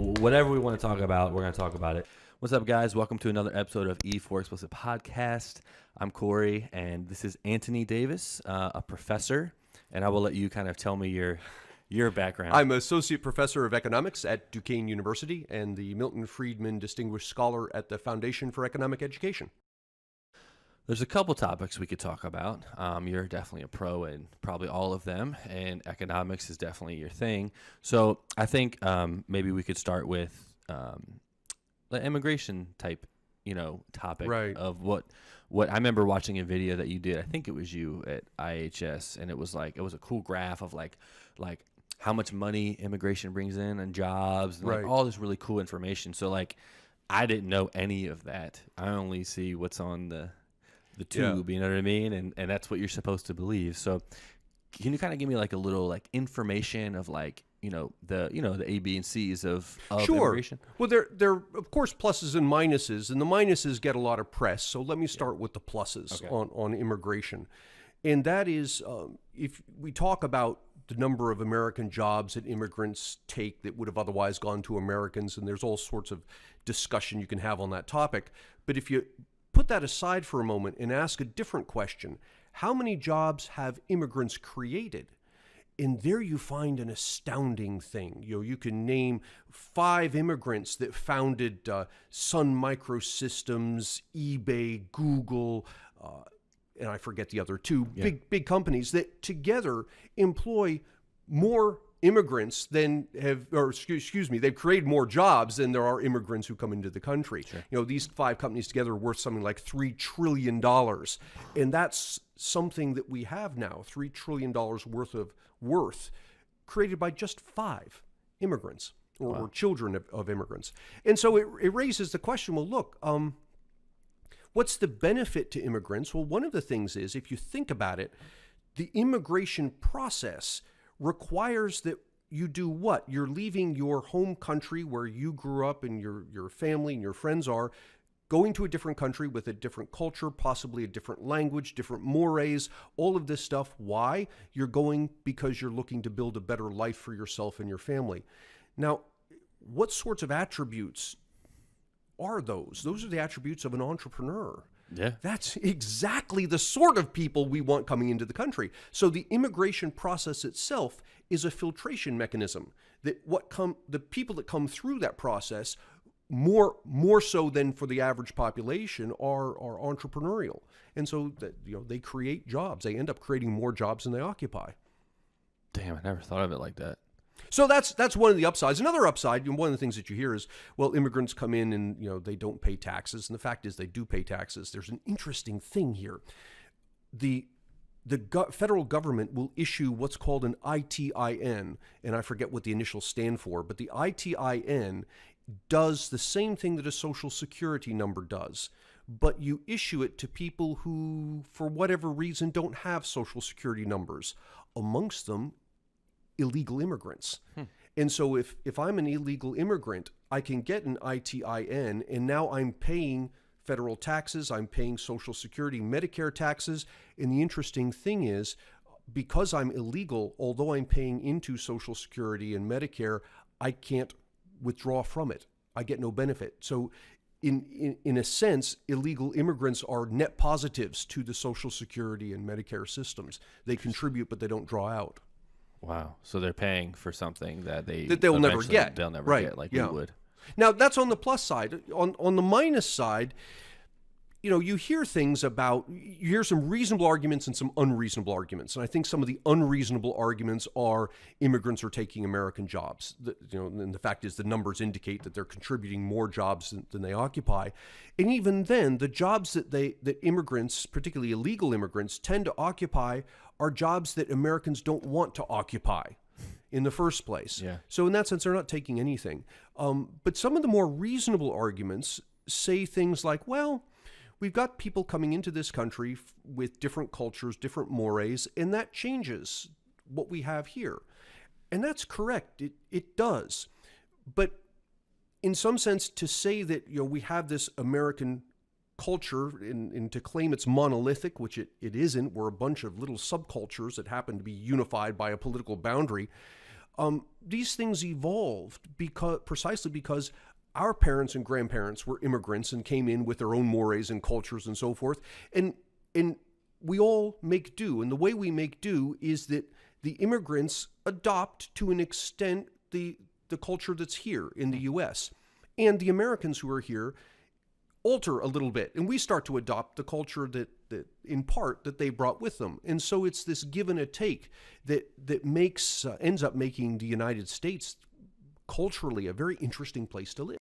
whatever we want to talk about, we're going to talk about it. What's up, guys? Welcome to another episode of E4 Explicit Podcast. I'm Corey, and this is Anthony Davis, a professor, and I will let you kind of tell me your background. I'm Associate Professor of Economics at Duquesne University and the Milton Friedman Distinguished Scholar at the Foundation for Economic Education. There's a couple topics we could talk about. You're definitely a pro in probably all of them, and economics is definitely your thing. So I think maybe we could start with the immigration type, topic of what I remember watching a video that you did. I think it was you at IHS, and it was a cool graph of like how much money immigration brings in and jobs and like all this really cool information. So like I didn't know any of that. I only see what's on the tube, you know what I mean? And that's what you're supposed to believe. So can you kind of give me like a little like information of like, the A, B, and C's of immigration? Well, there are, of course, pluses and minuses, and the minuses get a lot of press. So let me start with the pluses on immigration. And that is, if we talk about the number of American jobs that immigrants take that would have otherwise gone to Americans, and there's all sorts of discussion you can have on that topic. But if you put that aside for a moment and ask a different question, how many jobs have immigrants created? And there you find an astounding thing. You can name 5 immigrants that founded Sun Microsystems, eBay, Google, and I forget the other 2 big companies that together employ more immigrants than they've created more jobs than there are immigrants who come into the country. Sure. These 5 companies together are worth something like $3 trillion. And that's something that we have now, $3 trillion worth created by just 5 immigrants or children of immigrants. And so it raises the question, well, look, what's the benefit to immigrants? Well, one of the things is, if you think about it, the immigration process requires that you do what? You're leaving your home country where you grew up and your family and your friends are, going to a different country with a different culture, possibly a different language, different mores, all of this stuff. Why? You're going because you're looking to build a better life for yourself and your family. Now, what sorts of attributes are those? Those are the attributes of an entrepreneur. Yeah. That's exactly the sort of people we want coming into the country. So the immigration process itself is a filtration mechanism that the people that come through that process more so than for the average population are entrepreneurial. And so that, they create jobs. They end up creating more jobs than they occupy. Damn, I never thought of it like that. So that's one of the upsides. Another upside, one of the things that you hear is, well, immigrants come in and, they don't pay taxes. And the fact is they do pay taxes. There's an interesting thing here. The federal government will issue what's called an ITIN, and I forget what the initials stand for, but the ITIN does the same thing that a Social Security number does, but you issue it to people who, for whatever reason, don't have Social Security numbers, amongst them illegal immigrants. And so if I'm an illegal immigrant, I can get an ITIN, and now I'm paying federal taxes, I'm paying Social Security, Medicare taxes, and the interesting thing is, because I'm illegal, although I'm paying into Social Security and Medicare, I can't withdraw from it. I get no benefit. So in a sense, illegal immigrants are net positives to the Social Security and Medicare systems. They contribute, but they don't draw out. Wow. So they're paying for something that they'll never get. They'll never get like we would. Now, that's on the plus side. On the minus side, you hear things about, you hear some reasonable arguments and some unreasonable arguments. And I think some of the unreasonable arguments are immigrants are taking American jobs. And the fact is the numbers indicate that they're contributing more jobs than they occupy. And even then, the jobs that immigrants, particularly illegal immigrants, tend to occupy are jobs that Americans don't want to occupy in the first place. Yeah. So in that sense, they're not taking anything. But some of the more reasonable arguments say things like, well, we've got people coming into this country with different cultures, different mores, and that changes what we have here. And that's correct. It does. But in some sense, to say that we have this American culture and to claim it's monolithic, which it isn't, we're a bunch of little subcultures that happen to be unified by a political boundary, These things evolved precisely because our parents and grandparents were immigrants and came in with their own mores and cultures and so forth. And we all make do. And the way we make do is that the immigrants adopt to an extent the culture that's here in the U.S. And the Americans who are here alter a little bit. And we start to adopt the culture that in part that they brought with them. And so it's this give and a take that ends up making the United States culturally a very interesting place to live.